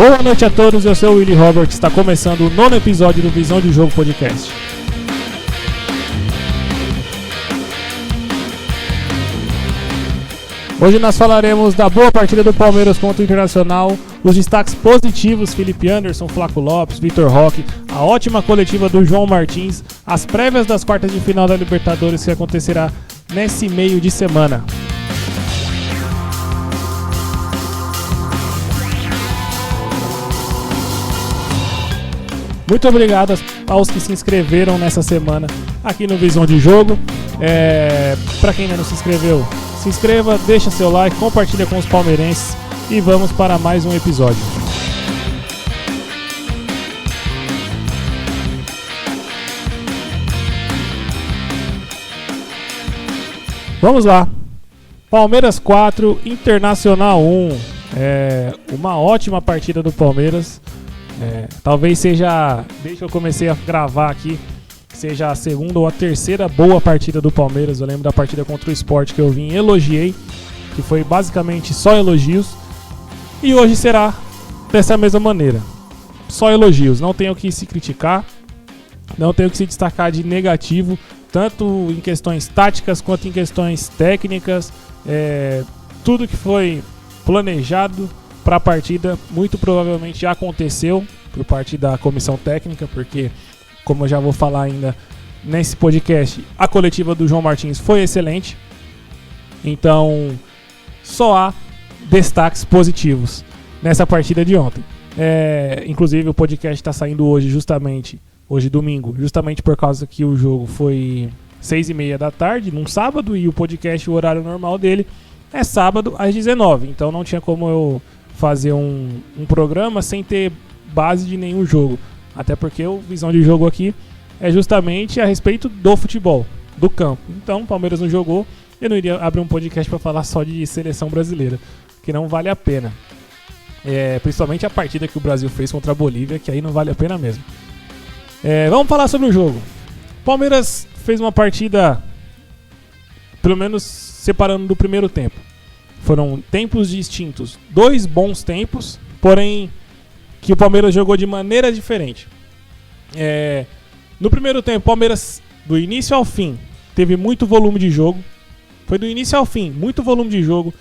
Boa noite a todos, eu sou o Willy Robert, está começando o 9º episódio do Visão de Jogo Podcast. Hoje nós falaremos da boa partida do Palmeiras contra o Internacional, os destaques positivos, Felipe Anderson, Flaco Lopes, Vitor Roque, a ótima coletiva do João Martins, as prévias das quartas de final da Libertadores que acontecerá nesse meio de semana. Muito obrigado aos que se inscreveram nessa semana aqui no Visão de Jogo. Para quem ainda não se inscreveu, se inscreva, deixa seu like, compartilha com os palmeirenses e vamos para mais um episódio. Vamos lá. Palmeiras 4, Internacional 1. Uma ótima partida do Palmeiras. Talvez seja, desde que eu comecei a gravar aqui, seja a segunda ou a terceira boa partida do Palmeiras. Eu lembro da partida contra o Sport que eu vim e elogiei, que foi basicamente só elogios. E hoje será dessa mesma maneira, só elogios. Não tenho o que se criticar, não tenho o que se destacar de negativo, tanto em questões táticas quanto em questões técnicas. Tudo que foi planejado para a partida muito provavelmente já aconteceu por parte da comissão técnica, porque, como eu já vou falar ainda nesse podcast, a coletiva do João Martins foi excelente. Então, só há destaques positivos nessa partida de ontem. Inclusive, o podcast está saindo hoje domingo, justamente por causa que o jogo foi 6h30 da tarde, num sábado, e o podcast, o horário normal dele, é sábado às 19h. Então, não tinha como eu fazer um programa sem ter base de nenhum jogo, até porque o Visão de Jogo aqui é justamente a respeito do futebol, do campo. Então o Palmeiras não jogou, eu não iria abrir um podcast para falar só de seleção brasileira, que não vale a pena, principalmente a partida que o Brasil fez contra a Bolívia, que aí não vale a pena mesmo. Vamos falar sobre o jogo. O Palmeiras fez uma partida, pelo menos separando do primeiro tempo. Foram tempos distintos, 2 bons tempos, porém que o Palmeiras jogou de maneira diferente. No primeiro tempo, o Palmeiras, do início ao fim, teve muito volume de jogo. Foi do início ao fim, muito volume de jogo,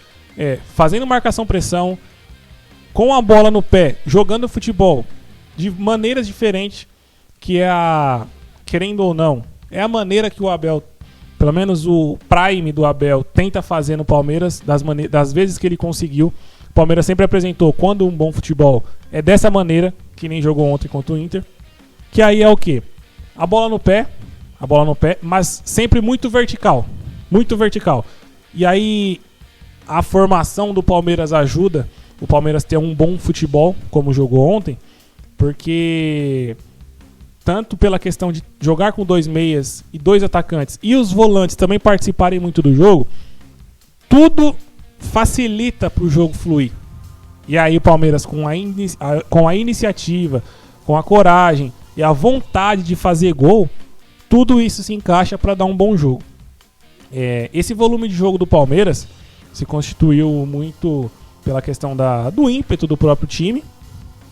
fazendo marcação-pressão, com a bola no pé, jogando futebol de maneiras diferentes, que querendo ou não, é a maneira que o Abel, pelo menos o prime do Abel, tenta fazer no Palmeiras, das vezes que ele conseguiu. O Palmeiras sempre apresentou, quando um bom futebol é dessa maneira, que nem jogou ontem contra o Inter, que aí é o quê? A bola no pé, mas sempre muito vertical. E aí a formação do Palmeiras ajuda o Palmeiras ter um bom futebol, como jogou ontem, porque tanto pela questão de jogar com 2 meias e 2 atacantes e os volantes também participarem muito do jogo, tudo facilita para o jogo fluir. E aí o Palmeiras, com a iniciativa, com a coragem e a vontade de fazer gol, tudo isso se encaixa para dar um bom jogo. Esse volume de jogo do Palmeiras se constituiu muito pela questão do ímpeto do próprio time,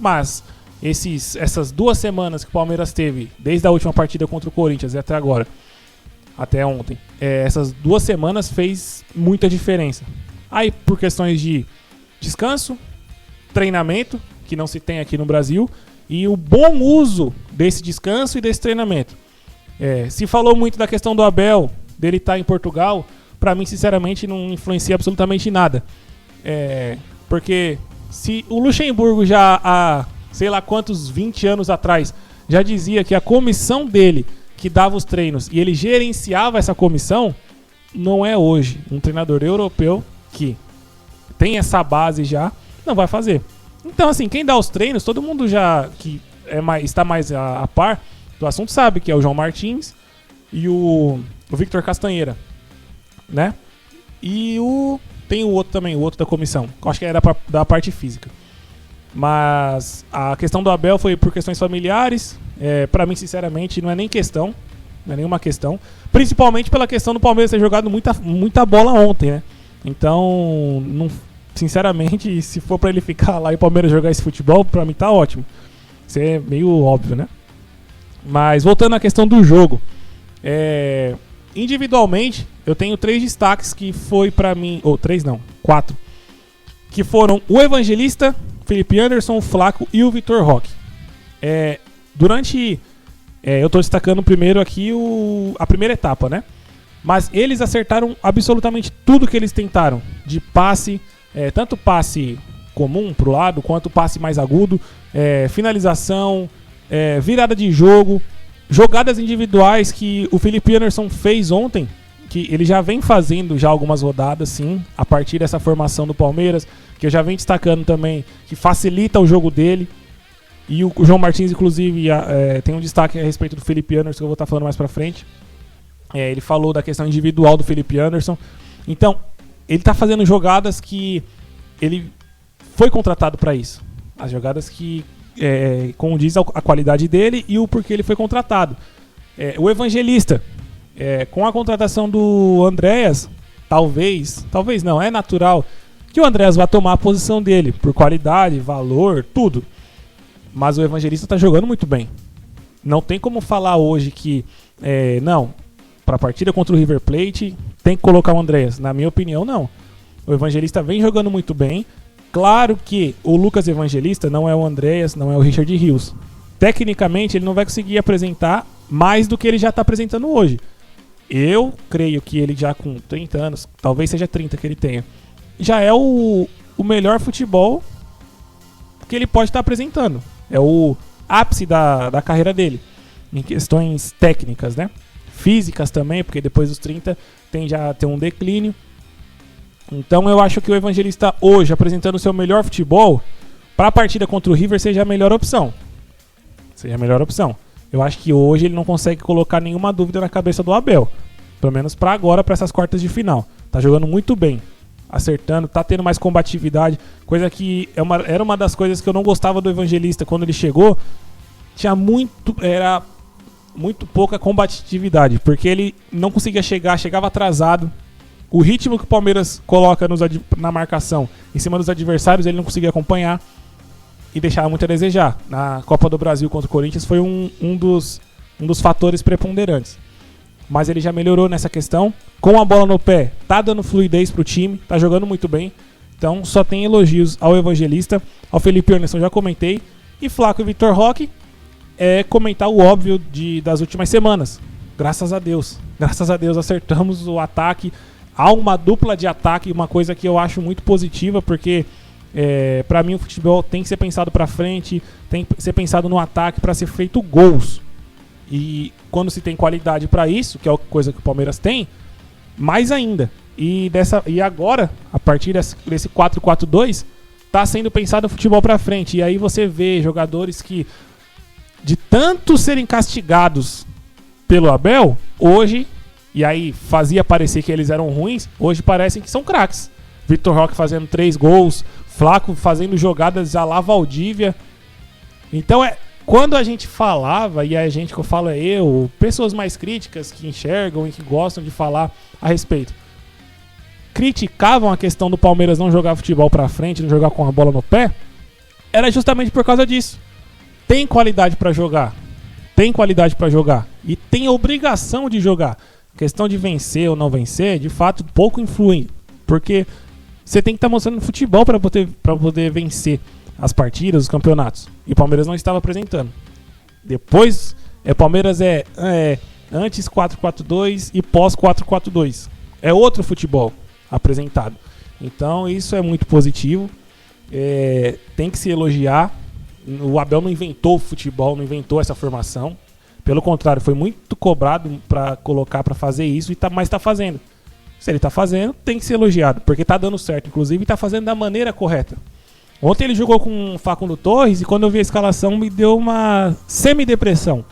mas essas 2 semanas que o Palmeiras teve, desde a última partida contra o Corinthians e até agora, até ontem, essas 2 semanas fez muita diferença. Aí, por questões de descanso, treinamento, que não se tem aqui no Brasil, e o bom uso desse descanso e desse treinamento. Se falou muito da questão do Abel, dele estar em Portugal, pra mim, sinceramente, não influencia absolutamente nada. Porque se o Luxemburgo já há sei lá quantos 20 anos atrás já dizia que a comissão dele que dava os treinos e ele gerenciava essa comissão, não é hoje um treinador europeu que tem essa base já, não vai fazer. Então, assim, quem dá os treinos, todo mundo já que está mais a par do assunto sabe que é o João Martins e o Victor Castanheira, né? E tem o outro também, o outro da comissão, que eu acho que era da parte física. Mas a questão do Abel foi por questões familiares. Pra mim, sinceramente, não é nem questão. Não é nenhuma questão. Principalmente pela questão do Palmeiras ter jogado muita bola ontem, né? Então, sinceramente, se for pra ele ficar lá e o Palmeiras jogar esse futebol, pra mim tá ótimo. Isso é meio óbvio, né? Mas voltando à questão do jogo, individualmente eu tenho 3 destaques que foi pra mim, ou 3 não, 4, que foram o Evangelista, Felipe Anderson, o Flaco e o Vitor Roque. Eu tô destacando primeiro aqui a primeira etapa, né? Mas eles acertaram absolutamente tudo que eles tentaram. De passe, tanto passe comum pro lado, quanto passe mais agudo, finalização, virada de jogo, jogadas individuais que o Felipe Anderson fez ontem, que ele já vem fazendo já algumas rodadas, sim, a partir dessa formação do Palmeiras, que eu já venho destacando também, que facilita o jogo dele. E o João Martins, inclusive, tem um destaque a respeito do Felipe Anderson, que eu vou estar falando mais pra frente. Ele falou da questão individual do Felipe Anderson. Então, ele está fazendo jogadas que ele foi contratado para isso. As jogadas que condiz a qualidade dele e o porquê ele foi contratado. O Evangelista, com a contratação do Andréas, talvez não, é natural que o Andréas vá tomar a posição dele, por qualidade, valor, tudo. Mas o Evangelista está jogando muito bem. Não tem como falar hoje que, não, para a partida contra o River Plate tem que colocar o Andréas. Na minha opinião, não. O Evangelista vem jogando muito bem. Claro que o Lucas Evangelista não é o Andréas, não é o Richard Rios. Tecnicamente, ele não vai conseguir apresentar mais do que ele já está apresentando hoje. Eu creio que ele já com 30 anos, talvez seja 30 que ele tenha, já é o melhor futebol que ele pode estar apresentando. É o ápice da carreira dele, em questões técnicas, né? Físicas também, porque depois dos 30 já a ter um declínio. Então eu acho que o Evangelista hoje, apresentando o seu melhor futebol, para a partida contra o River, seja a melhor opção. Eu acho que hoje ele não consegue colocar nenhuma dúvida na cabeça do Abel. Pelo menos para agora, para essas quartas de final. Tá jogando muito bem, acertando, tá tendo mais combatividade, coisa que era uma das coisas que eu não gostava do Evangelista quando ele chegou. Era muito pouca combatividade, porque ele não conseguia chegava atrasado. O ritmo que o Palmeiras coloca na marcação em cima dos adversários, ele não conseguia acompanhar e deixava muito a desejar. Na Copa do Brasil contra o Corinthians foi um dos fatores preponderantes. Mas ele já melhorou nessa questão. Com a bola no pé, tá dando fluidez pro time, tá jogando muito bem. Então só tem elogios ao Evangelista, ao Felipe Anderson, já comentei. E Flaco e Vitor Roque, comentar o óbvio das últimas semanas. Graças a Deus acertamos o ataque. Há uma dupla de ataque, uma coisa que eu acho muito positiva, porque para mim o futebol tem que ser pensado para frente, tem que ser pensado no ataque para ser feito gols. E quando se tem qualidade para isso, que é a coisa que o Palmeiras tem, mais ainda. E agora, a partir desse 4-4-2, está sendo pensado o futebol para frente. E aí você vê jogadores que, de tanto serem castigados pelo Abel, hoje, e aí fazia parecer que eles eram ruins, hoje parecem que são craques. Vitor Roque fazendo 3 gols, Flaco fazendo jogadas à la Valdívia. Então quando a gente falava, e a gente que eu falo pessoas mais críticas que enxergam e que gostam de falar a respeito, criticavam a questão do Palmeiras não jogar futebol pra frente, não jogar com a bola no pé, era justamente por causa disso. Tem qualidade pra jogar, e tem obrigação de jogar. A questão de vencer ou não vencer, de fato, pouco influi, porque você tem que estar mostrando futebol para poder vencer as partidas, os campeonatos. E o Palmeiras não estava apresentando. Depois, Palmeiras antes 4-4-2 e pós 4-4-2. É outro futebol apresentado. Então isso é muito positivo. Tem que se elogiar. O Abel não inventou o futebol, não inventou essa formação. Pelo contrário, foi muito cobrado para colocar, para fazer isso, mas está fazendo. Se ele está fazendo, tem que ser elogiado, porque está dando certo, inclusive, e está fazendo da maneira correta. Ontem ele jogou com o Facundo Torres e quando eu vi a escalação me deu uma semi-depressão.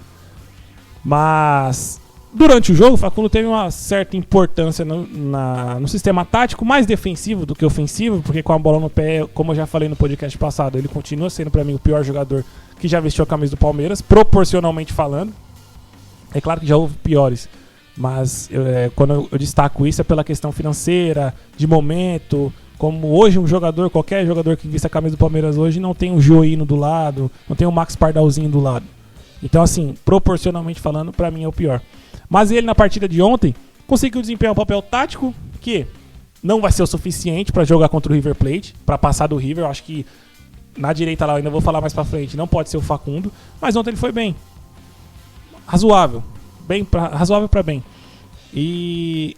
Mas durante o jogo o Facundo teve uma certa importância no sistema tático, mais defensivo do que ofensivo, porque com a bola no pé, como eu já falei no podcast passado, ele continua sendo para mim o pior jogador que já vestiu a camisa do Palmeiras, proporcionalmente falando. É claro que já houve piores, mas quando eu destaco isso é pela questão financeira, de momento, Como hoje qualquer jogador que vista a camisa do Palmeiras hoje não tem o Joino do lado, não tem o Max Pardalzinho do lado. Então assim, proporcionalmente falando, pra mim é o pior. Mas ele na partida de ontem conseguiu desempenhar um papel tático que não vai ser o suficiente pra jogar contra o River Plate, pra passar do River. Eu acho que na direita lá, eu ainda vou falar mais pra frente, não pode ser o Facundo, mas ontem ele foi bem. Razoável pra bem. E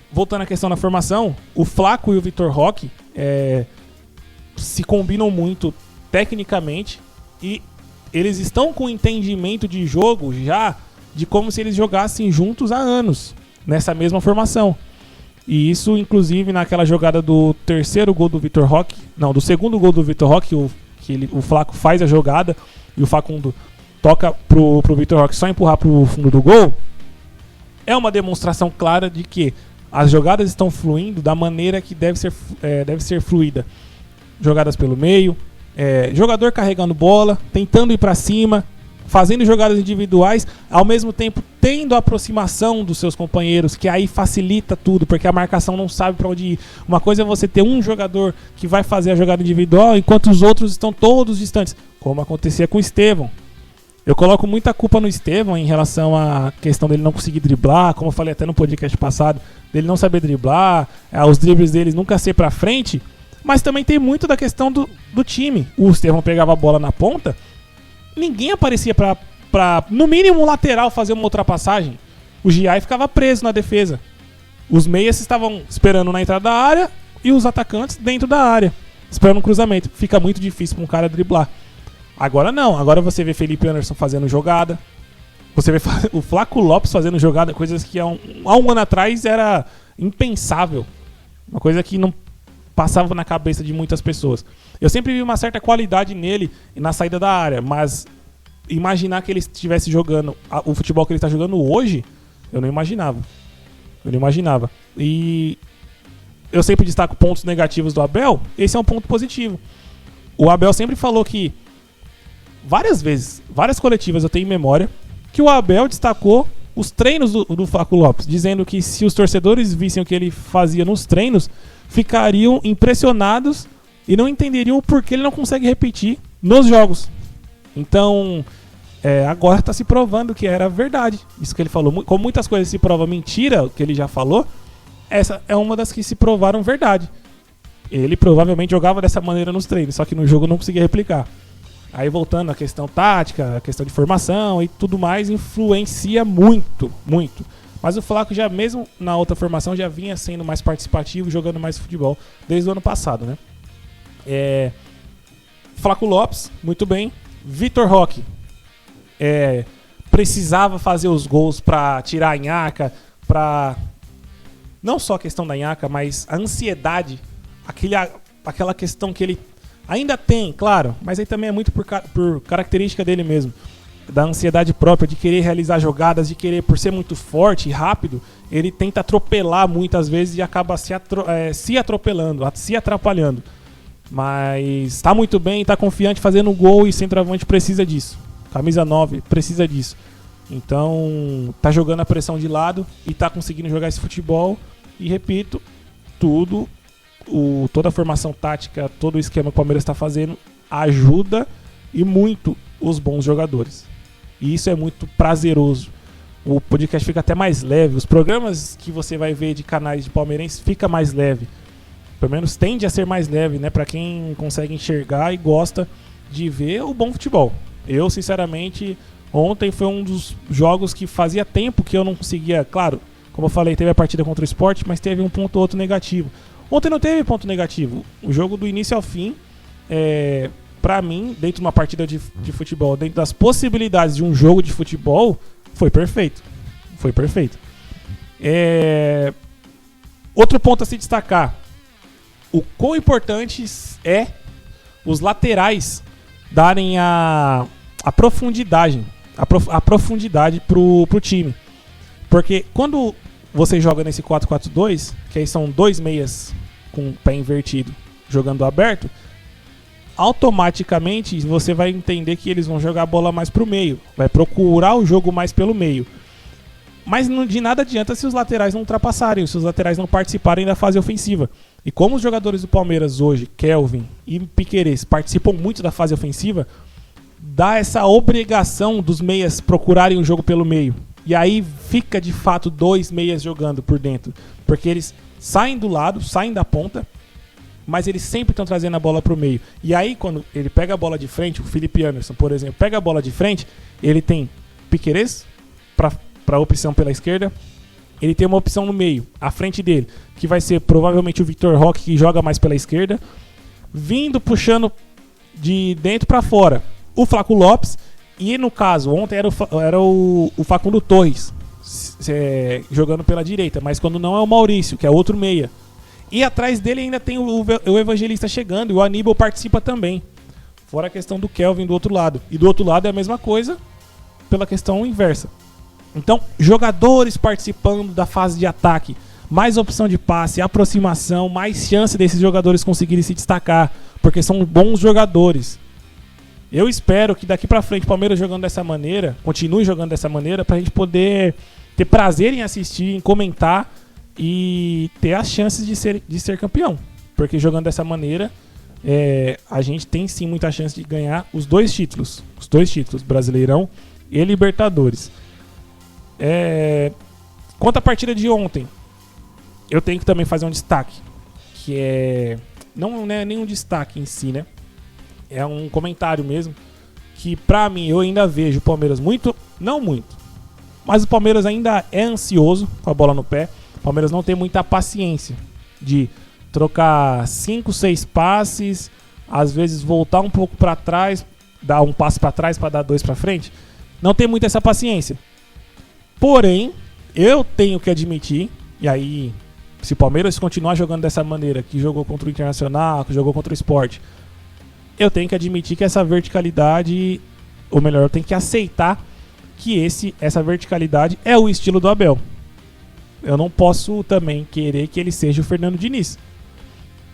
voltando à questão da formação, o Flaco e o Vitor Roque se combinam muito tecnicamente e eles estão com entendimento de jogo já de como se eles jogassem juntos há anos, nessa mesma formação. E isso, inclusive, naquela jogada do terceiro gol do Vitor Roque, não, do segundo gol do Vitor Roque, o Flaco faz a jogada e o Facundo toca pro Vitor Roque só empurrar pro fundo do gol, é uma demonstração clara de que as jogadas estão fluindo da maneira que deve ser fluida. Jogadas pelo meio, jogador carregando bola, tentando ir para cima, fazendo jogadas individuais, ao mesmo tempo tendo a aproximação dos seus companheiros, que aí facilita tudo, porque a marcação não sabe para onde ir. Uma coisa é você ter um jogador que vai fazer a jogada individual, enquanto os outros estão todos distantes, como acontecia com o Estevão. Eu coloco muita culpa no Estevão em relação à questão dele não conseguir driblar, como eu falei até no podcast passado, dele não saber driblar, os dribles deles nunca ser pra frente, mas também tem muito da questão do time. O Estevão pegava a bola na ponta, ninguém aparecia pra no mínimo um lateral fazer uma ultrapassagem. O Giai ficava preso na defesa. Os meias estavam esperando na entrada da área e os atacantes dentro da área, esperando um cruzamento. Fica muito difícil pra um cara driblar. Agora não, agora você vê Felipe Anderson fazendo jogada, você vê o Flaco Lopes fazendo jogada, coisas que há um ano atrás era impensável, uma coisa que não passava na cabeça de muitas pessoas. Eu sempre vi uma certa qualidade nele na saída da área, mas imaginar que ele estivesse jogando o futebol que ele está jogando hoje, eu não imaginava. E eu sempre destaco pontos negativos do Abel, esse é um ponto positivo. O Abel sempre falou que várias coletivas eu tenho em memória, que o Abel destacou os treinos do Flaco Lopes, dizendo que se os torcedores vissem o que ele fazia nos treinos, ficariam impressionados e não entenderiam o porquê ele não consegue repetir nos jogos. Então, agora está se provando que era verdade isso que ele falou. Como muitas coisas se provam mentira, o que ele já falou, essa é uma das que se provaram verdade. Ele provavelmente jogava dessa maneira nos treinos, só que no jogo não conseguia replicar. Aí voltando à questão tática, a questão de formação e tudo mais, influencia muito, muito. Mas o Flaco já mesmo na outra formação já vinha sendo mais participativo, jogando mais futebol desde o ano passado, né? Flaco Lopes, muito bem. Vitor Roque, precisava fazer os gols para tirar a nhaca, para não só a questão da nhaca, mas a ansiedade, aquela questão que ele ainda tem, claro, mas aí também é muito por característica dele mesmo, da ansiedade própria, de querer realizar jogadas, de querer, por ser muito forte e rápido, ele tenta atropelar muitas vezes e acaba se atropelando, se atrapalhando. Mas tá muito bem, tá confiante fazendo gol e centroavante precisa disso. Camisa 9 precisa disso. Então tá jogando a pressão de lado e tá conseguindo jogar esse futebol. E repito, toda a formação tática, todo o esquema que o Palmeiras está fazendo ajuda e muito os bons jogadores. E isso é muito prazeroso. O podcast fica até mais leve. Os programas que você vai ver de canais de palmeirenses fica mais leve. Pelo menos tende a ser mais leve, né? Para quem consegue enxergar e gosta de ver o bom futebol. Eu, sinceramente, ontem foi um dos jogos que fazia tempo que eu não conseguia. Claro, como eu falei, teve a partida contra o Sport, mas teve um ponto ou outro negativo. Ontem não teve ponto negativo. O jogo do início ao fim, pra mim, dentro de uma partida de futebol, dentro das possibilidades de um jogo de futebol, foi perfeito. Foi perfeito. Outro ponto a se destacar. O quão importante é os laterais darem a profundidade pro time. Porque quando você joga nesse 4-4-2, que aí são dois meias com o pé invertido jogando aberto, automaticamente você vai entender que eles vão jogar a bola mais pro meio, vai procurar o jogo mais pelo meio. Mas de nada adianta se os laterais não ultrapassarem, se os laterais não participarem da fase ofensiva. E como os jogadores do Palmeiras hoje, Kelvin e Piquerez, participam muito da fase ofensiva, dá essa obrigação dos meias procurarem o jogo pelo meio. E aí fica de fato 2 meias jogando por dentro. Porque eles saem do lado, saem da ponta, mas eles sempre estão trazendo a bola pro meio. E aí quando ele pega a bola de frente, o Felipe Anderson, por exemplo, pega a bola de frente, ele tem Piquerez para opção pela esquerda, ele tem uma opção no meio, à frente dele, que vai ser provavelmente o Vitor Roque, que joga mais pela esquerda, vindo, puxando de dentro para fora o Flaco Lopes, e no caso, ontem era o Facundo Torres jogando pela direita, mas quando não é o Maurício, que é outro meia. E atrás dele ainda tem o Evangelista chegando, e o Aníbal participa também. Fora a questão do Kelvin do outro lado. E do outro lado é a mesma coisa, pela questão inversa. Então, jogadores participando da fase de ataque, mais opção de passe, aproximação, mais chance desses jogadores conseguirem se destacar, porque são bons jogadores. Eu espero que daqui pra frente o Palmeiras jogando dessa maneira, continue jogando dessa maneira, pra gente poder ter prazer em assistir, em comentar e ter as chances de ser campeão. Porque jogando dessa maneira, a gente tem sim muita chance de ganhar os dois títulos, Brasileirão e Libertadores. Quanto à partida de ontem, eu tenho que também fazer um destaque, que não é nenhum destaque em si, né? É um comentário mesmo, que pra mim eu ainda vejo o Palmeiras não muito, mas o Palmeiras ainda é ansioso com a bola no pé. O Palmeiras não tem muita paciência de trocar 5, 6 passes, às vezes voltar um pouco pra trás, dar um passo pra trás pra dar 2 pra frente. Não tem muita essa paciência. Porém, eu tenho que admitir, e aí, se o Palmeiras continuar jogando dessa maneira, que jogou contra o Internacional, que jogou contra o Sport, eu tenho que admitir que essa verticalidade, ou melhor, eu tenho que aceitar que essa verticalidade é o estilo do Abel. Eu não posso também querer que ele seja o Fernando Diniz.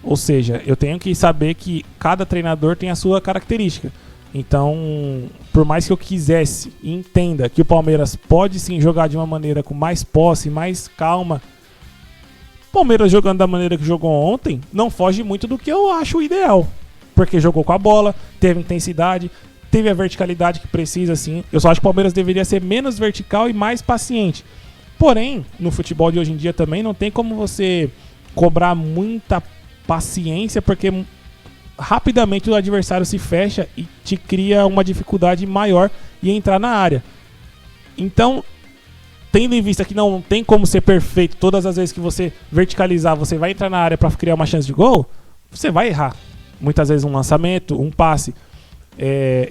Ou seja, eu tenho que saber que cada treinador tem a sua característica. Então, por mais que eu quisesse e entenda que o Palmeiras pode sim jogar de uma maneira com mais posse, mais calma, o Palmeiras jogando da maneira que jogou ontem não foge muito do que eu acho ideal. Porque jogou com a bola, teve intensidade, teve a verticalidade que precisa, sim. Eu só acho que o Palmeiras deveria ser menos vertical e mais paciente. Porém, no futebol de hoje em dia também não tem como você cobrar muita paciência, porque rapidamente o adversário se fecha e te cria uma dificuldade maior em entrar na área. Então, tendo em vista que não tem como ser perfeito todas as vezes que você verticalizar, você vai entrar na área para criar uma chance de gol, você vai errar. Muitas vezes um lançamento, um passe.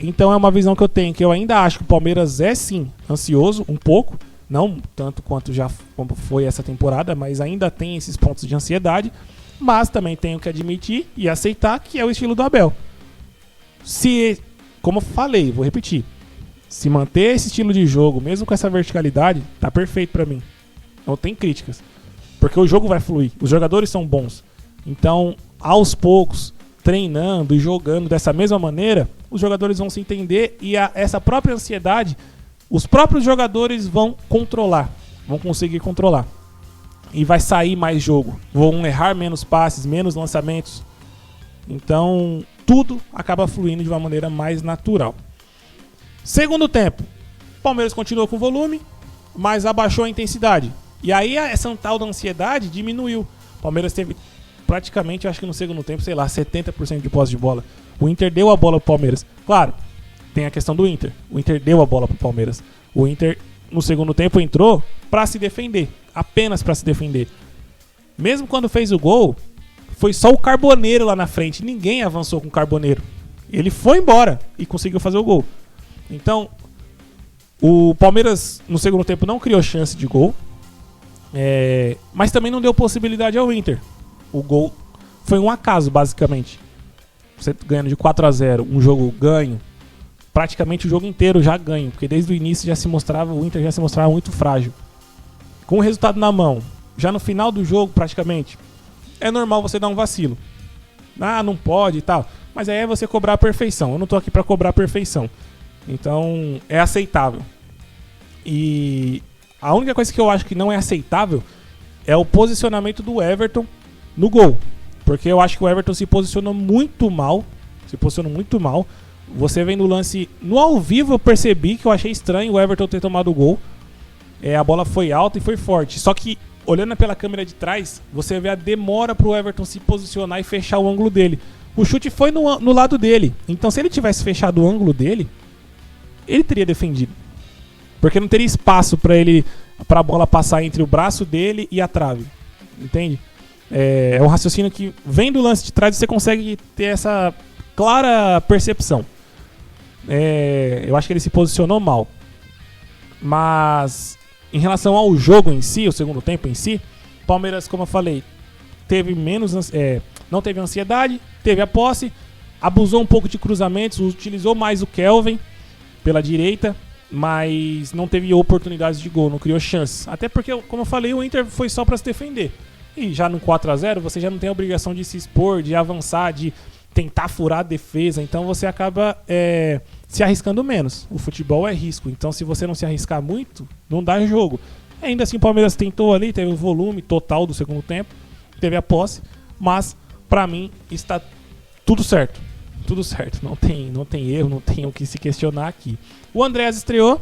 Então é uma visão que eu tenho, que eu ainda acho que o Palmeiras é sim ansioso, um pouco, não tanto quanto já foi essa temporada, mas ainda tem esses pontos de ansiedade, mas também tenho que admitir e aceitar que é o estilo do Abel. Como eu falei, vou repetir, se manter esse estilo de jogo, mesmo com essa verticalidade, tá perfeito pra mim. Não tem críticas, porque o jogo vai fluir, os jogadores são bons. Então, aos poucos, treinando e jogando dessa mesma maneira, os jogadores vão se entender e essa própria ansiedade, os próprios jogadores vão conseguir controlar. E vai sair mais jogo. Vão errar menos passes, menos lançamentos. Então, tudo acaba fluindo de uma maneira mais natural. Segundo tempo, o Palmeiras continuou com volume, mas abaixou a intensidade. E aí essa tal da ansiedade diminuiu. O Palmeiras teve praticamente, acho que no segundo tempo, 70% de posse de bola. O Inter deu a bola pro Palmeiras. Claro, tem a questão do Inter. O Inter deu a bola pro Palmeiras. O Inter, no segundo tempo, entrou pra se defender. Apenas pra se defender. Mesmo quando fez o gol, foi só o Carboneiro lá na frente. Ninguém avançou com o Carboneiro. Ele foi embora e conseguiu fazer o gol. Então, o Palmeiras, no segundo tempo, não criou chance de gol. Mas também não deu possibilidade ao Inter. O gol foi um acaso, basicamente. Você ganhando de 4-0, um jogo ganho, praticamente o jogo inteiro já ganho, porque desde o início o Inter já se mostrava muito frágil. Com o resultado na mão, já no final do jogo, praticamente, é normal você dar um vacilo. Não pode e tal. Mas aí é você cobrar a perfeição. Eu não tô aqui pra cobrar a perfeição. Então, é aceitável. E a única coisa que eu acho que não é aceitável é o posicionamento do Everton no gol. Porque eu acho que o Everton se posicionou muito mal. Você vendo o lance no ao vivo, eu percebi que eu achei estranho o Everton ter tomado o gol. A bola foi alta e foi forte. Só que, olhando pela câmera de trás, você vê a demora pro Everton se posicionar e fechar o ângulo dele. O chute foi no lado dele. Então, se ele tivesse fechado o ângulo dele, ele teria defendido. Porque não teria espaço pra bola passar entre o braço dele e a trave. Entende? É um raciocínio que, vendo o lance de trás, você consegue ter essa clara percepção. Eu acho que ele se posicionou mal. Mas, em relação ao jogo em si, o segundo tempo em si, Palmeiras, como eu falei, teve não teve ansiedade, teve a posse, abusou um pouco de cruzamentos, utilizou mais o Kelvin pela direita, mas não teve oportunidades de gol, não criou chances. Até porque, como eu falei, o Inter foi só para se defender. E já no 4-0, você já não tem a obrigação de se expor, de avançar, de tentar furar a defesa. Então você acaba se arriscando menos. O futebol é risco. Então se você não se arriscar muito, não dá jogo. Ainda assim o Palmeiras tentou ali, teve o volume total do segundo tempo, teve a posse, mas pra mim está tudo certo. Tudo certo, não tem erro, não tem o que se questionar aqui. O Andreas estreou,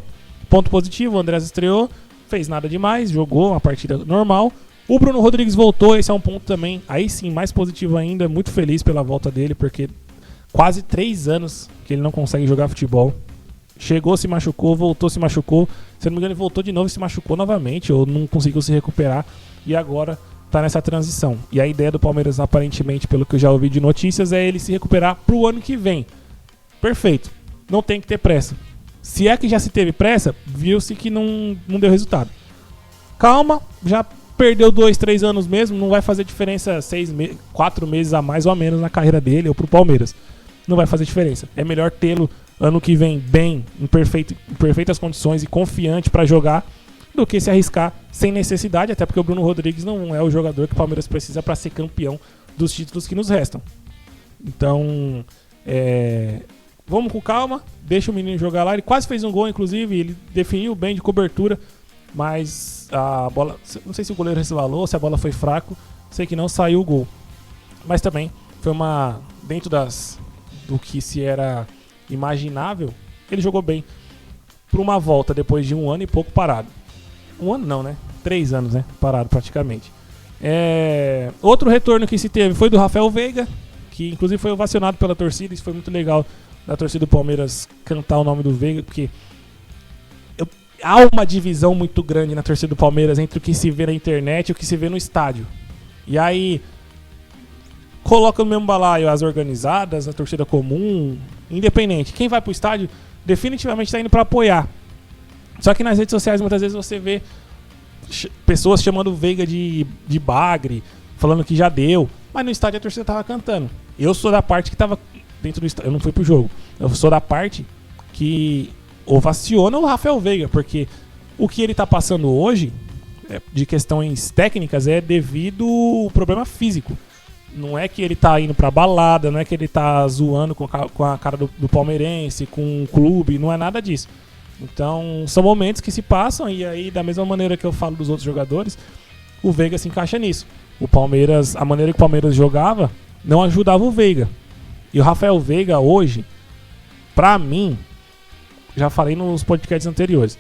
ponto positivo, o Andreas estreou, fez nada demais, jogou uma partida normal. O Bruno Rodrigues voltou, esse é um ponto também, aí sim, mais positivo ainda, muito feliz pela volta dele, porque quase 3 anos que ele não consegue jogar futebol. Chegou, se machucou, voltou, se machucou. Se não me engano, ele voltou de novo e se machucou novamente, ou não conseguiu se recuperar, e agora tá nessa transição. E a ideia do Palmeiras, aparentemente, pelo que eu já ouvi de notícias, é ele se recuperar pro ano que vem. Perfeito, não tem que ter pressa. Se é que já se teve pressa, viu-se que não deu resultado. Calma, já perdeu 2, 3 anos mesmo, não vai fazer diferença 4 meses a mais ou a menos na carreira dele ou pro Palmeiras. Não vai fazer diferença. É melhor tê-lo ano que vem bem, em perfeitas condições e confiante para jogar, do que se arriscar sem necessidade, até porque o Bruno Rodrigues não é o jogador que o Palmeiras precisa para ser campeão dos títulos que nos restam. Então, vamos com calma, deixa o menino jogar lá. Ele quase fez um gol, inclusive, ele definiu bem de cobertura, mas a bola, não sei se o goleiro resvalou, se a bola foi fraco, sei que não saiu o gol. Mas também foi dentro do que se era imaginável, ele jogou bem para uma volta depois de 1 ano e pouco parado. 1 ano não, né? 3 anos, né? Parado praticamente. Outro retorno que se teve foi do Rafael Veiga, que inclusive foi ovacionado pela torcida. Isso foi muito legal da torcida do Palmeiras cantar o nome do Veiga, porque há uma divisão muito grande na torcida do Palmeiras entre o que se vê na internet e o que se vê no estádio. E aí coloca no mesmo balaio as organizadas, a torcida comum, independente. Quem vai pro estádio definitivamente está indo para apoiar. Só que nas redes sociais muitas vezes você vê pessoas chamando o Veiga de bagre, falando que já deu, mas no estádio a torcida tava cantando. Eu sou da parte que tava dentro do estádio, eu não fui pro jogo. Eu sou da parte que ovaciona o Rafael Veiga, porque o que ele tá passando hoje, de questões técnicas, é devido ao problema físico. Não é que ele tá indo pra balada, não é que ele tá zoando com a cara do palmeirense, com o clube, não é nada disso. Então, são momentos que se passam, e aí, da mesma maneira que eu falo dos outros jogadores, o Veiga se encaixa nisso. O Palmeiras, a maneira que o Palmeiras jogava, não ajudava o Veiga. E o Rafael Veiga hoje, pra mim, já falei nos podcasts anteriores,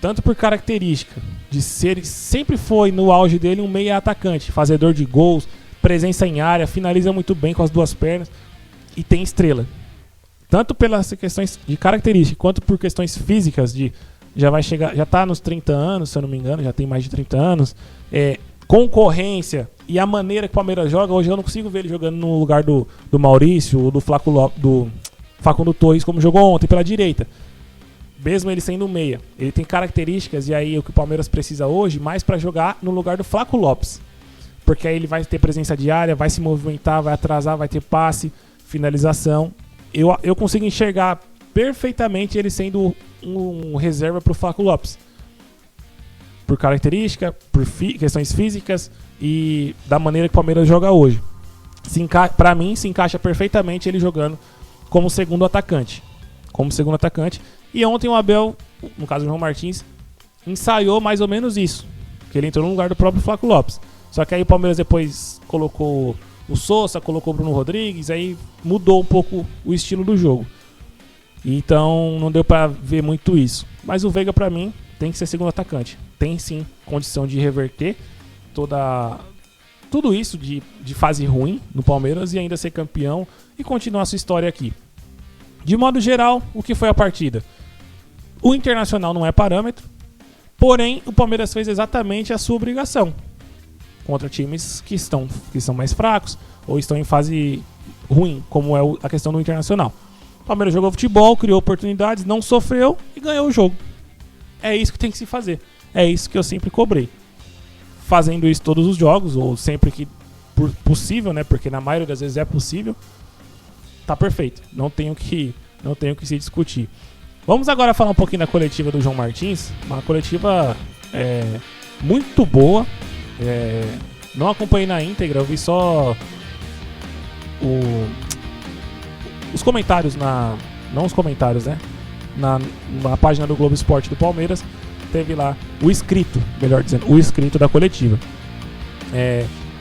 tanto por característica de ser, sempre foi no auge dele um meia atacante, fazedor de gols, presença em área, finaliza muito bem com as 2 pernas e tem estrela. Tanto pelas questões de característica, quanto por questões físicas, já vai chegar, já tá nos 30 anos, se eu não me engano, já tem mais de 30 anos, concorrência e a maneira que o Palmeiras joga, hoje eu não consigo ver ele jogando no lugar do Maurício ou do do Facundo Torres, como jogou ontem pela direita. Mesmo ele sendo meia, ele tem características, e aí o que o Palmeiras precisa hoje, mais para jogar no lugar do Flaco Lopes. Porque aí ele vai ter presença de área, vai se movimentar, vai atrasar, vai ter passe, finalização. Eu consigo enxergar perfeitamente ele sendo um reserva para o Flaco Lopes. Por característica, por questões físicas e da maneira que o Palmeiras joga hoje. Para mim, se encaixa perfeitamente ele jogando como segundo atacante. E ontem o Abel, no caso o João Martins, ensaiou mais ou menos isso. Que ele entrou no lugar do próprio Flaco Lopes. Só que aí o Palmeiras depois colocou o Sousa, colocou o Bruno Rodrigues, aí mudou um pouco o estilo do jogo. Então não deu pra ver muito isso. Mas o Veiga, pra mim, tem que ser segundo atacante. Tem sim condição de reverter tudo isso de fase ruim no Palmeiras e ainda ser campeão e continuar a sua história aqui. De modo geral, o que foi a partida? O Internacional não é parâmetro, porém o Palmeiras fez exatamente a sua obrigação contra times que são mais fracos ou estão em fase ruim, como é a questão do Internacional. O Palmeiras jogou futebol, criou oportunidades, não sofreu e ganhou o jogo. É isso que tem que se fazer. É isso que eu sempre cobrei. Fazendo isso todos os jogos, ou sempre que possível, né? Porque na maioria das vezes é possível. Tá perfeito. Não tenho que se discutir. Vamos agora falar um pouquinho da coletiva do João Martins. Uma coletiva muito boa. Não acompanhei na íntegra, eu vi só os comentários não os comentários, né? Na página do Globo Esporte do Palmeiras, teve lá o escrito da coletiva.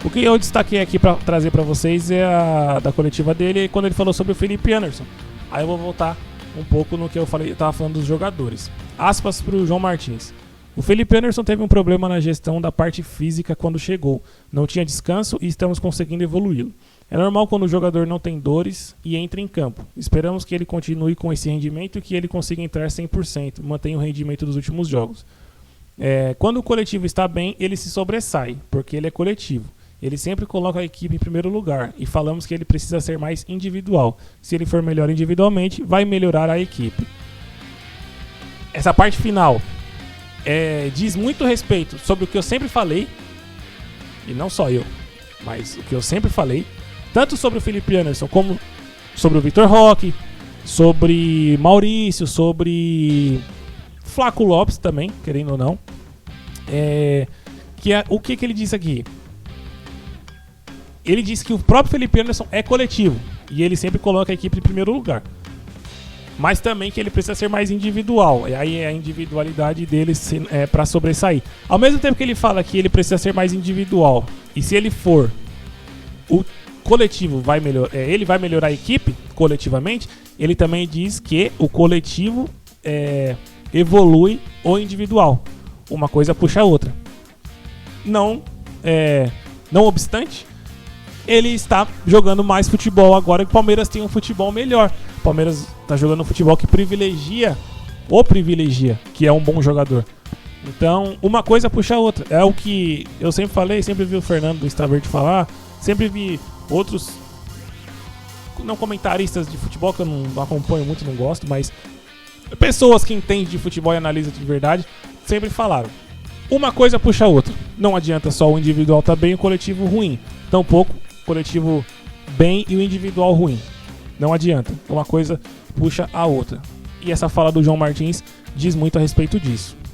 O que eu destaquei aqui para trazer para vocês é a da coletiva dele, quando ele falou sobre o Felipe Anderson. Aí eu vou voltar um pouco no que eu tava falando dos jogadores. Aspas para o João Martins. O Felipe Anderson teve um problema na gestão da parte física quando chegou. Não tinha descanso e estamos conseguindo evoluí-lo. É normal quando o jogador não tem dores e entra em campo. Esperamos que ele continue com esse rendimento e que ele consiga entrar 100%, mantenha o rendimento dos últimos jogos. Quando o coletivo está bem, ele se sobressai, porque ele é coletivo. Ele sempre coloca a equipe em primeiro lugar e falamos que ele precisa ser mais individual. Se ele for melhor individualmente, vai melhorar a equipe. Essa parte final diz muito respeito sobre o que eu sempre falei, e não só eu, mas o que eu sempre falei, tanto sobre o Felipe Anderson como sobre o Vitor Roque, sobre Maurício, sobre Flaco Lopes também, querendo ou não. O que ele disse aqui? Ele disse que o próprio Felipe Anderson é coletivo e ele sempre coloca a equipe em primeiro lugar. Mas também que ele precisa ser mais individual. E aí a individualidade dele para sobressair. Ao mesmo tempo que ele fala que ele precisa ser mais individual, e se ele for, o coletivo vai melhorar, ele vai melhorar a equipe coletivamente, ele também diz que o coletivo evolui o individual. Uma coisa puxa a outra. Não obstante, ele está jogando mais futebol agora que o Palmeiras tem um futebol melhor. O Palmeiras está jogando um futebol que privilegia, que é um bom jogador. Então, uma coisa puxa a outra. É o que eu sempre falei, sempre vi o Fernando do Extraverde falar, sempre vi outros, não comentaristas de futebol, que eu não acompanho muito, não gosto, mas pessoas que entendem de futebol e analisam de verdade, sempre falaram. Uma coisa puxa a outra. Não adianta só o individual tá bem e o coletivo ruim. Tampouco o coletivo bem e o individual ruim. Não adianta. Uma coisa puxa a outra. E essa fala do João Martins diz muito a respeito disso. –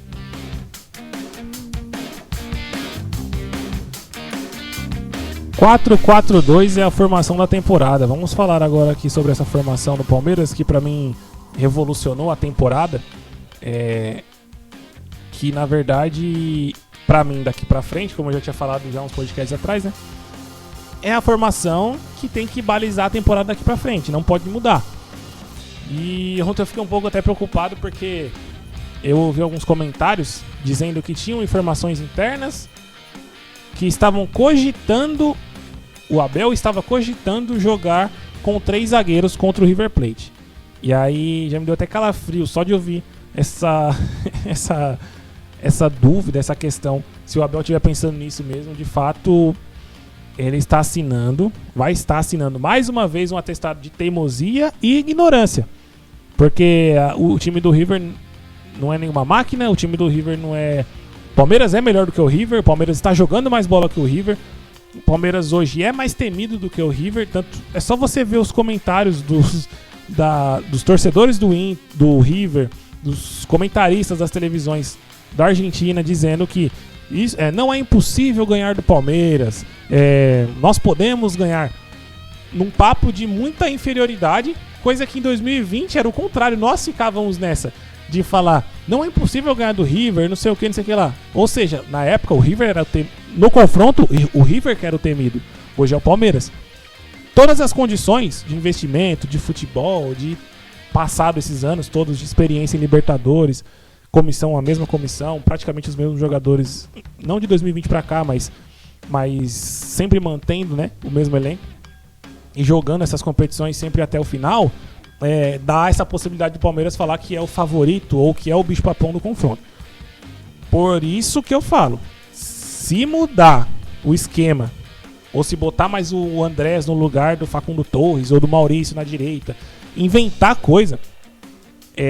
4-4-2 é a formação da temporada. Vamos falar agora aqui sobre essa formação do Palmeiras, que pra mim revolucionou a temporada. Que na verdade, pra mim daqui pra frente, como eu já tinha falado já uns podcasts atrás, né? É a formação que tem que balizar a temporada daqui pra frente, não pode mudar. E ontem eu fiquei um pouco até preocupado porque eu ouvi alguns comentários dizendo que tinham informações internas que estavam cogitando, o Abel estava cogitando jogar com 3 zagueiros contra o River Plate. E aí já me deu até calafrio só de ouvir essa dúvida, essa questão, se o Abel estiver pensando nisso mesmo. De fato, ele vai estar assinando mais uma vez um atestado de teimosia e ignorância, porque o time do River não é nenhuma máquina, o time do River não é... O Palmeiras é melhor do que o River, o Palmeiras está jogando mais bola que o River, o Palmeiras hoje é mais temido do que o River, tanto é só você ver os comentários dos torcedores do River, dos comentaristas das televisões da Argentina dizendo que isso, não é impossível ganhar do Palmeiras, nós podemos ganhar, num papo de muita inferioridade, coisa que em 2020 era o contrário, nós ficávamos nessa de falar, não é impossível ganhar do River, não sei o que lá. Ou seja, na época o River era no confronto, o River que era o temido, hoje é o Palmeiras. todas as condições de investimento, de futebol, de passado esses anos todos de experiência em Libertadores, a mesma comissão, praticamente os mesmos jogadores, não de 2020 para cá, mas sempre mantendo, né, o mesmo elenco e jogando essas competições sempre até o final, dá essa possibilidade do Palmeiras falar que é o favorito ou que é o bicho-papão do confronto. Por isso que eu falo, se mudar o esquema, ou se botar mais o Andrés no lugar do Facundo Torres ou do Maurício na direita, inventar coisa,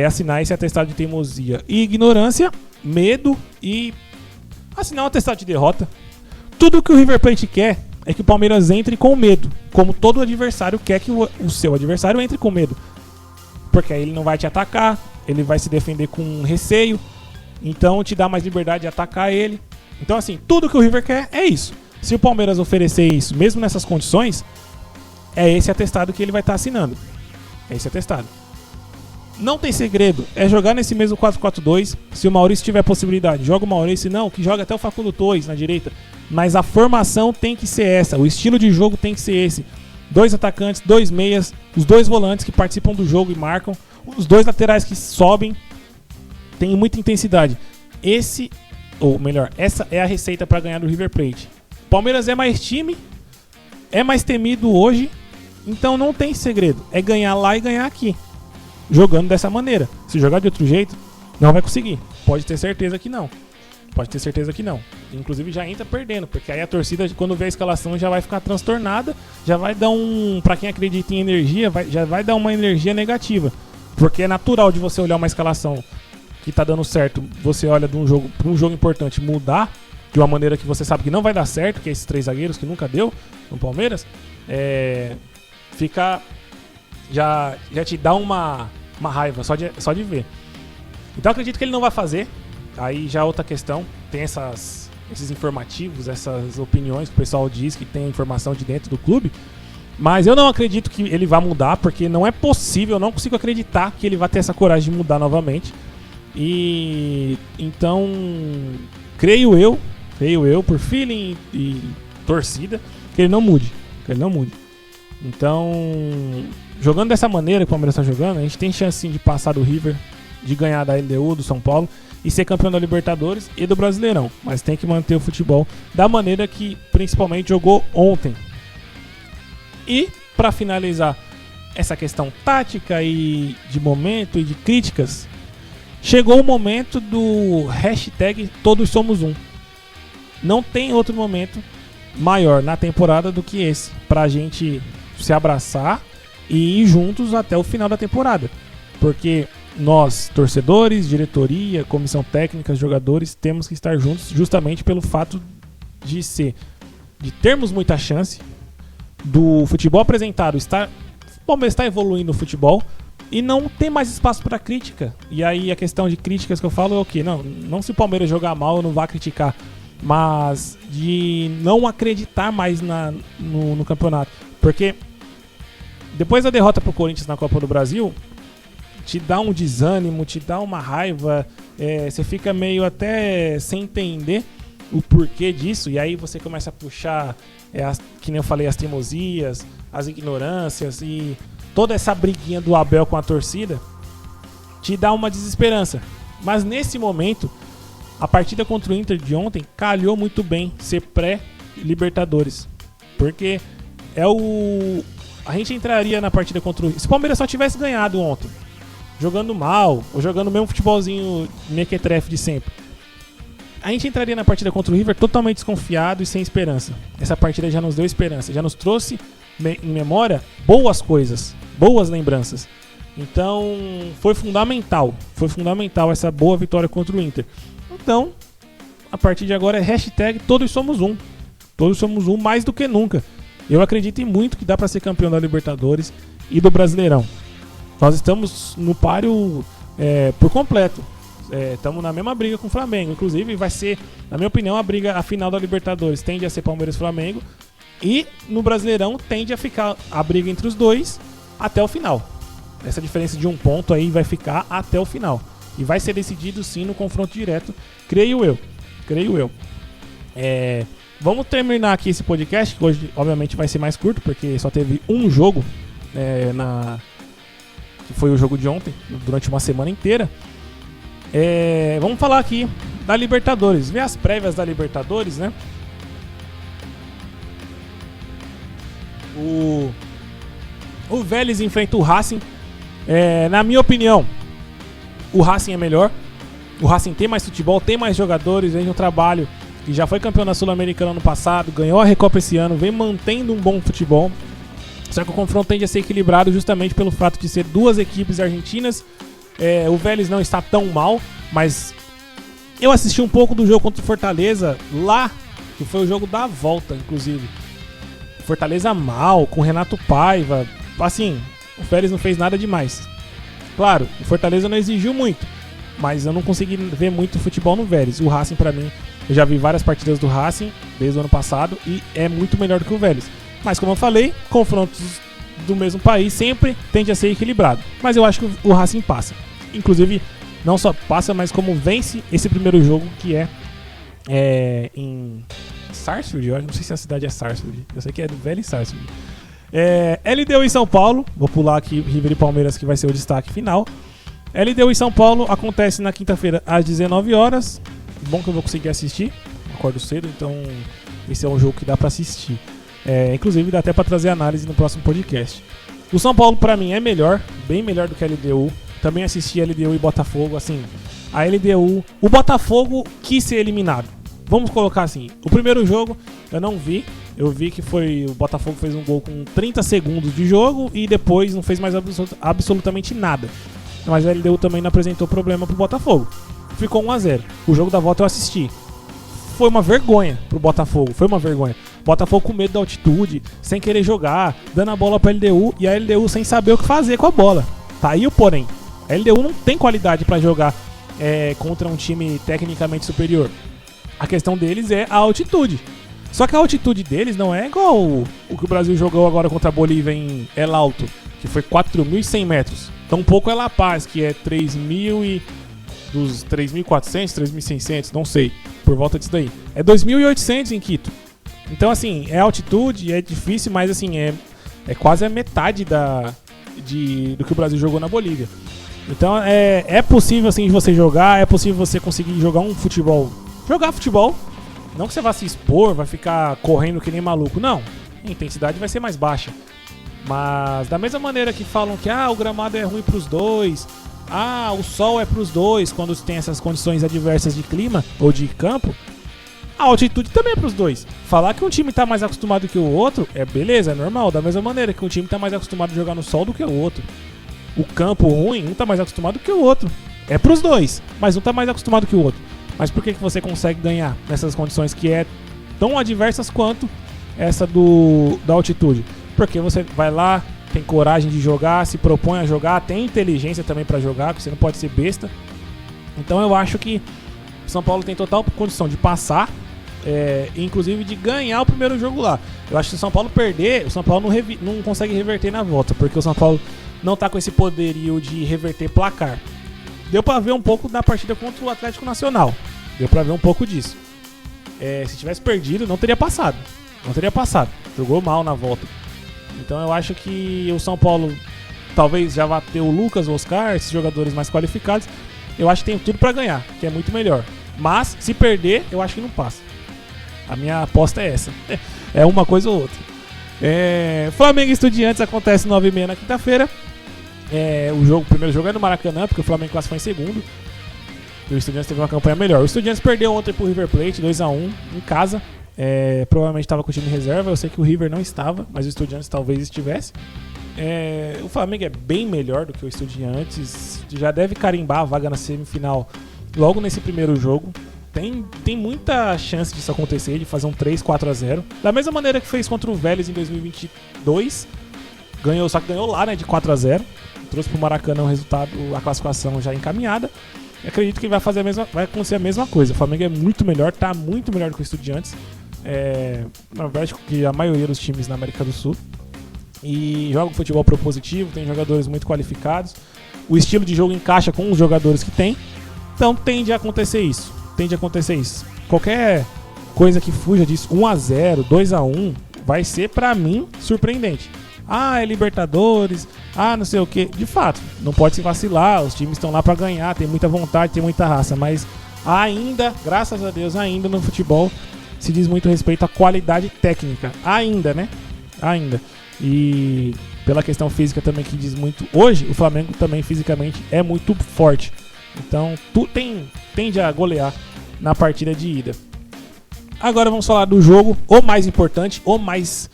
assinar esse atestado de teimosia e ignorância, medo e assinar um atestado de derrota. Tudo que o River Plate quer é que o Palmeiras entre com medo, como todo adversário quer que o seu adversário entre com medo. Porque aí ele não vai te atacar, ele vai se defender com receio, então te dá mais liberdade de atacar ele. Então assim, tudo que o River quer é isso. Se o Palmeiras oferecer isso, mesmo nessas condições, é esse atestado que ele vai estar assinando. É esse atestado. Não tem segredo, é jogar nesse mesmo 4-4-2. Se o Maurício tiver possibilidade, joga o Maurício, não, que joga até o Facundo Torres na direita. Mas a formação tem que ser essa, o estilo de jogo tem que ser esse. 2 atacantes, 2 meias, os 2 volantes que participam do jogo e marcam, os 2 laterais que sobem, tem muita intensidade. Essa é a receita para ganhar do River Plate. Palmeiras é mais time, é mais temido hoje, então não tem segredo, é ganhar lá e ganhar aqui, jogando dessa maneira. Se jogar de outro jeito, não vai conseguir, pode ter certeza que não. Inclusive já entra perdendo, porque aí a torcida, quando vê a escalação, já vai ficar transtornada, já vai dar pra quem acredita em energia, já vai dar uma energia negativa, porque é natural de você olhar uma escalação que tá dando certo, você olha pra um jogo importante, mudar de uma maneira que você sabe que não vai dar certo, que é esses 3 zagueiros que nunca deu no Palmeiras, já te dá uma raiva só de ver. Então acredito que ele não vai fazer. Aí já outra questão, tem esses informativos, essas opiniões que o pessoal diz que tem informação de dentro do clube, mas eu não acredito que ele vá mudar, porque não é possível, eu não consigo acreditar que ele vai ter essa coragem de mudar novamente. E então creio eu, por feeling e torcida, que ele não mude. Então, jogando dessa maneira que o Palmeiras está jogando, a gente tem chance sim de passar do River, de ganhar da LDU, do São Paulo e ser campeão da Libertadores e do Brasileirão. Mas tem que manter o futebol da maneira que principalmente jogou ontem. E, para finalizar essa questão tática e de momento e de críticas, chegou o momento do hashtag Todos Somos Um. Não tem outro momento maior na temporada do que esse, pra gente se abraçar e ir juntos até o final da temporada. Porque nós, torcedores, diretoria, comissão técnica, jogadores, temos que estar juntos justamente pelo fato de termos muita chance, do futebol apresentado o Palmeiras está evoluindo no futebol e não tem mais espaço para crítica. E aí a questão de críticas que eu falo é o quê? Não se o Palmeiras jogar mal eu não vá criticar, mas de não acreditar mais no campeonato. Porque depois da derrota pro Corinthians na Copa do Brasil, te dá um desânimo, te dá uma raiva, você fica meio até sem entender o porquê disso, e aí você começa a puxar, que nem eu falei, as teimosias, as ignorâncias e toda essa briguinha do Abel com a torcida, te dá uma desesperança. Mas nesse momento, a partida contra o Inter de ontem calhou muito bem ser pré-Libertadores, porque a gente entraria na partida contra o... Se o Palmeiras só tivesse ganhado ontem, jogando mal, ou jogando o mesmo futebolzinho mequetrefe de sempre, a gente entraria na partida contra o River totalmente desconfiado e sem esperança. Essa partida já nos deu esperança, já nos trouxe em memória boas coisas, boas lembranças. Então foi fundamental essa boa vitória contra o Inter. Então, a partir de agora é hashtag Todos Somos Um. Todos somos um mais do que nunca. Eu acredito em muito que dá para ser campeão da Libertadores e do Brasileirão. Nós estamos no páreo por completo. Estamos na mesma briga com o Flamengo. Inclusive vai ser, na minha opinião, a final da Libertadores tende a ser Palmeiras e Flamengo. E no Brasileirão tende a ficar a briga entre os dois até o final. Essa diferença de 1 ponto aí vai ficar até o final. E vai ser decidido sim no confronto direto, creio eu. vamos terminar aqui esse podcast, que hoje obviamente vai ser mais curto, porque só teve um jogo, que foi o jogo de ontem, durante uma semana inteira. Vamos falar aqui da Libertadores, ver as prévias da Libertadores, né? O Vélez enfrenta o Racing. Na minha opinião, o Racing é melhor. O Racing tem mais futebol, tem mais jogadores, vem de um trabalho que já foi campeão da Sul-Americana ano passado, ganhou a Recopa esse ano, vem mantendo um bom futebol. Só que o confronto tende a ser equilibrado justamente pelo fato de ser duas equipes argentinas. O Vélez não está tão mal, mas eu assisti um pouco do jogo contra o Fortaleza lá, que foi o jogo da volta, inclusive. Fortaleza mal, com Renato Paiva. Assim, o Vélez não fez nada demais. Claro, o Fortaleza não exigiu muito, mas eu não consegui ver muito futebol no Vélez. O Racing, pra mim, eu já vi várias partidas do Racing desde o ano passado e é muito melhor do que o Vélez. Mas como eu falei, confrontos do mesmo país sempre tende a ser equilibrado. Mas eu acho que o Racing passa. Inclusive, não só passa, mas como vence esse primeiro jogo, que é em Sarsfield. Eu não sei se a cidade é Sarsfield. Eu sei que é do velho Sarsfield. LDU em São Paulo. Vou pular aqui River e Palmeiras, que vai ser o destaque final. LDU em São Paulo acontece na quinta-feira às 19 horas. Bom que eu vou conseguir assistir. Acordo cedo, então esse é um jogo que dá pra assistir. Inclusive dá até pra trazer análise no próximo podcast. O São Paulo pra mim é melhor, bem melhor do que a LDU. Também assisti a LDU e Botafogo, assim. A LDU, o Botafogo quis ser eliminado. Vamos colocar assim, o primeiro jogo eu não vi. Eu vi que o Botafogo fez um gol com 30 segundos de jogo e depois não fez mais absolutamente nada. Mas a LDU também não apresentou problema pro Botafogo. Ficou 1-0. O jogo da volta eu assisti. Foi uma vergonha pro Botafogo, foi uma vergonha. Botafogo com medo da altitude, sem querer jogar, dando a bola pra LDU e a LDU sem saber o que fazer com a bola. Tá aí o porém. A LDU não tem qualidade pra jogar contra um time tecnicamente superior. A questão deles é a altitude. Só que a altitude deles não é igual o que o Brasil jogou agora contra a Bolívia em El Alto, que foi 4.100 metros. Tampouco é La Paz, que é 3.400, 3.600, não sei, por volta disso daí. É 2.800 em Quito. Então, assim, é altitude, é difícil, mas assim, é quase a metade do que o Brasil jogou na Bolívia. Então, é possível, assim, de você jogar, é possível você conseguir jogar um futebol. Jogar futebol, não que você vá se expor, vai ficar correndo que nem maluco, não. A intensidade vai ser mais baixa. Mas, da mesma maneira que falam que o gramado é ruim pros dois, o sol é pros dois, quando tem essas condições adversas de clima ou de campo, a altitude também é pros dois. Falar que um time tá mais acostumado que o outro, beleza, é normal. Da mesma maneira que um time tá mais acostumado a jogar no sol do que o outro. O campo ruim, um tá mais acostumado que o outro. É pros dois, mas um tá mais acostumado que o outro. Mas por que você consegue ganhar nessas condições que é tão adversas quanto essa da altitude? Porque você vai lá, tem coragem de jogar, se propõe a jogar, tem inteligência também pra jogar, porque você não pode ser besta. Então eu acho que o São Paulo tem total condição de passar, inclusive de ganhar o primeiro jogo lá. Eu acho que se o São Paulo perder, o São Paulo não consegue reverter na volta, porque o São Paulo não tá com esse poderio de reverter placar. Deu pra ver um pouco da partida contra o Atlético Nacional. Deu pra ver um pouco disso. Se tivesse perdido, não teria passado. Não teria passado. Jogou mal na volta. Então eu acho que o São Paulo talvez já vá ter o Lucas, o Oscar, esses jogadores mais qualificados. Eu acho que tem tudo pra ganhar, que é muito melhor. Mas, se perder, eu acho que não passa. A minha aposta é essa. É uma coisa ou outra. Flamengo e Estudiantes acontece 9h30 na quinta-feira. O primeiro jogo é no Maracanã, porque o Flamengo classificou em segundo. E o Estudiantes teve uma campanha melhor. O Estudiantes perdeu ontem pro River Plate, 2-1, em casa. Provavelmente estava com o time em reserva. Eu sei que o River não estava, mas o Estudiantes talvez estivesse. O Flamengo é bem melhor do que o Estudiantes. Já deve carimbar a vaga na semifinal logo nesse primeiro jogo. Tem muita chance disso acontecer, de fazer um 3-4-0. Da mesma maneira que fez contra o Vélez em 2022. Só que ganhou lá, né, de 4-0. Trouxe pro Maracanã o resultado, a classificação já encaminhada. Acredito que vai acontecer a mesma coisa. O Flamengo é muito melhor, tá muito melhor do que o Estudiantes. Na verdade, que a maioria dos times na América do Sul. E joga um futebol propositivo, tem jogadores muito qualificados. O estilo de jogo encaixa com os jogadores que tem. Então tende a acontecer isso. Qualquer coisa que fuja disso, 1-0, 2-1, vai ser pra mim surpreendente. Ah, é Libertadores, não sei o que. De fato, não pode se vacilar, os times estão lá pra ganhar, tem muita vontade, tem muita raça, mas ainda, graças a Deus, ainda no futebol se diz muito respeito à qualidade técnica. Ainda, né? Ainda. E pela questão física também que diz muito. Hoje, o Flamengo também fisicamente é muito forte. Então, tende a golear na partida de ida. Agora vamos falar do jogo, o mais importante, o mais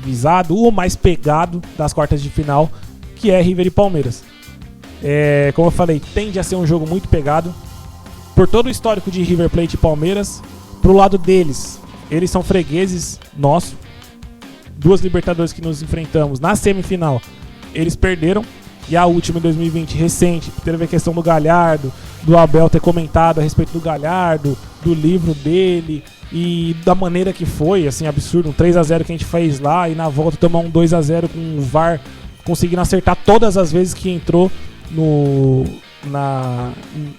visado, o mais pegado das quartas de final, que é River e Palmeiras. Como eu falei, tende a ser um jogo muito pegado. Por todo o histórico de River Plate e Palmeiras, pro lado deles, eles são fregueses nossos. 2 Libertadores que nos enfrentamos na semifinal, eles perderam. E a última em 2020, recente, teve a questão do Galhardo, do Abel ter comentado a respeito do Galhardo, do livro dele e da maneira que foi, assim, absurdo. Um 3-0 que a gente fez lá e na volta tomar um 2-0 com o VAR conseguindo acertar todas as vezes que entrou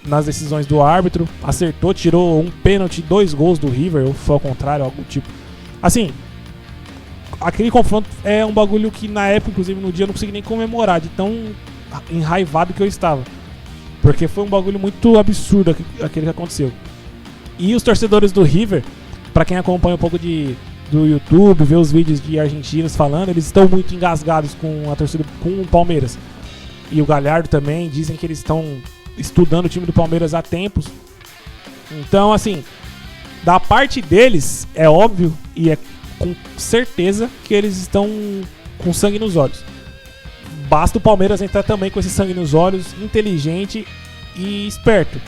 nas decisões do árbitro. Acertou, tirou um pênalti, 2 gols do River, ou foi ao contrário, algo tipo. Assim, aquele confronto é um bagulho que na época, inclusive no dia, eu não consegui nem comemorar, de tão enraivado que eu estava. Porque foi um bagulho muito absurdo aquele que aconteceu. E os torcedores do River, pra quem acompanha um pouco do YouTube, vê os vídeos de argentinos falando, eles estão muito engasgados com a torcida, com o Palmeiras. E o Galhardo também, dizem que eles estão estudando o time do Palmeiras há tempos. Então, assim, da parte deles, é óbvio e é com certeza que eles estão com sangue nos olhos. Basta o Palmeiras entrar também com esse sangue nos olhos, inteligente e esperto.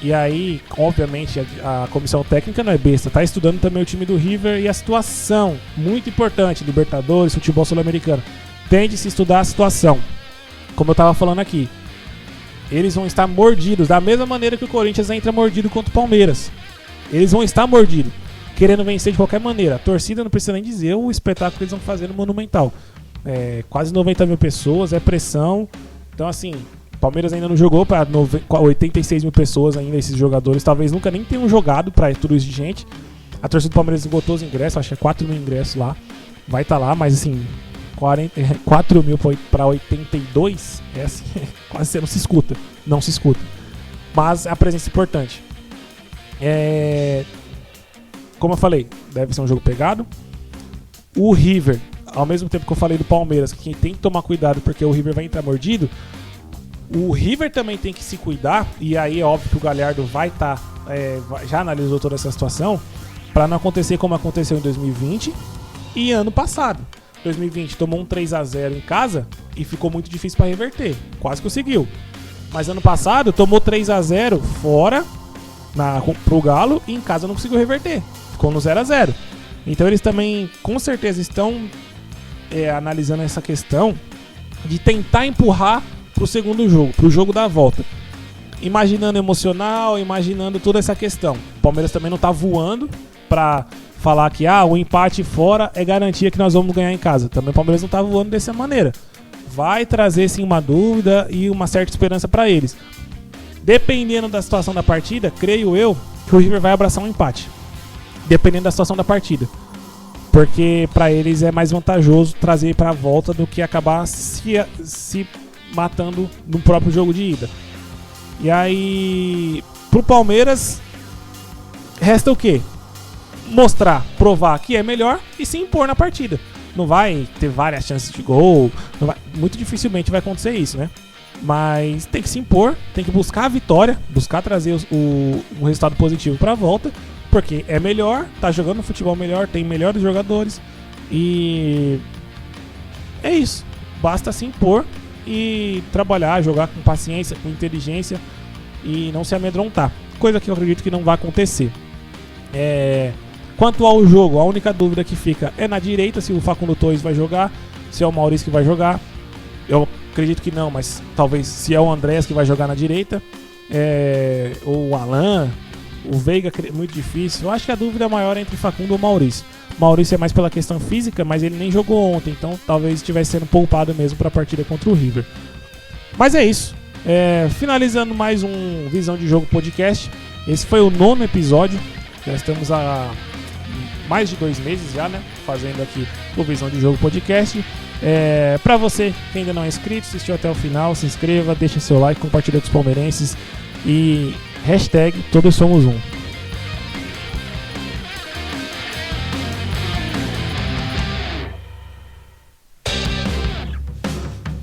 E aí, obviamente, a comissão técnica não é besta, tá estudando também o time do River e a situação, muito importante, Libertadores, futebol sul-americano. Tem de se estudar a situação. Como eu tava falando aqui, eles vão estar mordidos, da mesma maneira que o Corinthians entra mordido contra o Palmeiras. Eles vão estar mordidos, querendo vencer de qualquer maneira. A torcida não precisa nem dizer o espetáculo que eles vão fazer no Monumental. Quase 90 mil pessoas, é pressão. Então, assim, o Palmeiras ainda não jogou para 86 mil pessoas ainda, esses jogadores. Talvez nunca nem tenham jogado para tudo isso de gente. A torcida do Palmeiras esgotou os ingressos, acho que é 4 mil ingressos lá. Vai estar lá, mas assim, 4 mil para 82, assim, quase você não se escuta. Não se escuta. Mas a presença é importante. Como eu falei, deve ser um jogo pegado. O River, ao mesmo tempo que eu falei do Palmeiras, que tem que tomar cuidado porque o River vai entrar mordido, o River também tem que se cuidar. E aí é óbvio que o Galhardo vai estar, já analisou toda essa situação, para não acontecer como aconteceu em 2020 e ano passado. 2020 tomou um 3-0 em casa e ficou muito difícil para reverter, quase conseguiu. Mas ano passado tomou 3-0 fora pro Galo e em casa não conseguiu reverter, ficou no 0-0. Então eles também com certeza estão analisando essa questão de tentar empurrar pro segundo jogo, pro jogo da volta, imaginando emocional, imaginando toda essa questão. O Palmeiras também não tá voando pra falar que o empate fora é garantia que nós vamos ganhar em casa. Também o Palmeiras não tá voando dessa maneira. Vai trazer sim uma dúvida e uma certa esperança pra eles. Dependendo da situação da partida, creio eu que o River vai abraçar um empate. Dependendo da situação da partida. Porque pra eles é mais vantajoso trazer pra volta do que acabar se matando no próprio jogo de ida. E aí, pro Palmeiras, resta o quê? Mostrar, provar que é melhor e se impor na partida. Não vai ter várias chances de gol, muito dificilmente vai acontecer isso, né? Mas tem que se impor, tem que buscar a vitória, buscar trazer um resultado positivo pra volta, porque é melhor, tá jogando um futebol melhor, tem melhores jogadores e é isso. Basta se impor e trabalhar, jogar com paciência, com inteligência e não se amedrontar, coisa que eu acredito que não vai acontecer. Quanto ao jogo, a única dúvida que fica é na direita, se o Facundo Torres vai jogar, se é o Maurício que vai jogar. Eu acredito que não, mas talvez se é o Andrés que vai jogar na direita, ou o Alan, o Veiga, muito difícil. Eu acho que a dúvida maior é entre Facundo ou Maurício. Maurício é mais pela questão física, mas ele nem jogou ontem, então talvez estivesse sendo poupado mesmo para a partida contra o River. Mas é isso. Finalizando mais um Visão de Jogo podcast. Esse foi o 9º episódio. Já estamos há mais de 2 meses já, né? Fazendo aqui o Visão de Jogo Podcast. Pra você que ainda não é inscrito, assistiu até o final, se inscreva, deixa seu like, compartilha com os palmeirenses e hashtag Todos Somos Um.